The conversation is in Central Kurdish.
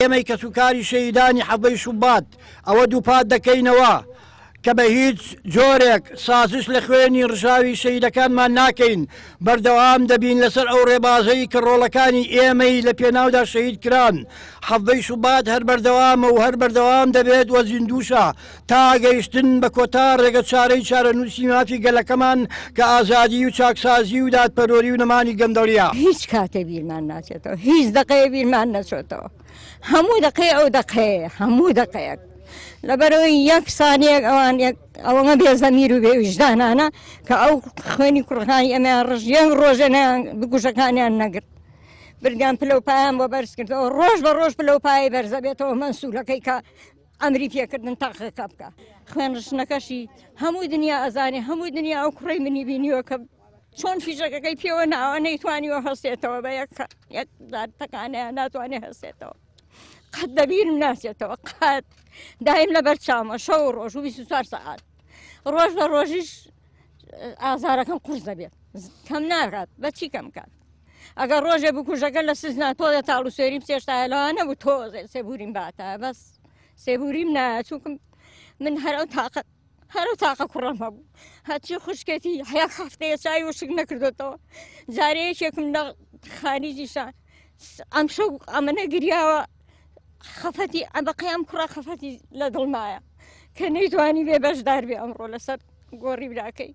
ئێمەی کە سوکاری شەیدانی حەڵبەی شوبات ئەوە دووپات دەکەینەوە کە بە هیچ جۆرێک سازش لە خوێنی ڕژاوی شەیدەکانمان ناکەین بەردەوام دەبین لەسەر ئەو ڕێبازەی کە ڕۆڵەکانی ئێمەی لە پێناودا شەهید کران حەڵبەی شوبات هەر بەردەوامە و هەر بەردەوام دەبێت وە زیندوشە تا گەیشتن بە کۆتا ڕێگە چارەی چارەنووسی مافی گەلەکەمان کە ئازادی و چاکسازی و دادپەروەری و نەمانی گەندەڵیە هیچ کاتێ بیرمان ناچێتەوە هیچ دقەیە بیرمان نەچێتەوە هەموو دقەیە ئەو دقەیە هەموو دقەیەک لەبەرەوەی یەک سانیەک ئەوان ئەوەمە بێزەمیر و بێویژدانانە کە ئەو خوێنی کوڕەکانی ئەمەیان ڕژ یەک ڕۆژێنیان بگوشەکانیان نەگرت بردیان پلەپایان بۆ بەرز کردەوە ڕۆژ بە ڕۆژ پلەپایی بەرزە بێتەوە مەنسوولەکەی کە ئەمری پێکردن تاقەکە بکە خوێن ڕشنەکەشی هەموو دنیا ئەزانێ هەموو دنیا ئەو کوڕەی منی بینیوە کە چۆن فیژەکەەکەی پێوە ناوە نەیتوانیوە هەستێتەوە بە یەک دارتەکانیان ناتوانێت هەستێتەوە قەت دەبیرم ناچێتەوە قەت دایم لە بەرچاومە شەو و ڕۆژ و 24 سەعات ڕۆژ بە ڕۆژیش ئازارەکەم قورس دەبێت کەم ناکات بە چی کەم کات ئەگەر ڕۆژێ بکوژەکە لە سزنا تۆ دە تاڵ و سێریم سێشتایە لەوە نەبوو تۆزێ سێبوریم باتە بەس سێبوریم نایە چونکم من هەرو تاقە کوڕەم هەبوو هەچی خوشکێتی هەیە هەفتەیە چای وشک نەکردێتەوە جارەیەکێکم لە خانیزیشان ئەم شەو ئەمەنە گریاوە خەفەتی بەقەیام کوڕە خەفەتی لە دڵمایە کە نەیتوانی بێ بەشدار بێ ئەمڕۆ لەسەر گۆڕی براکەی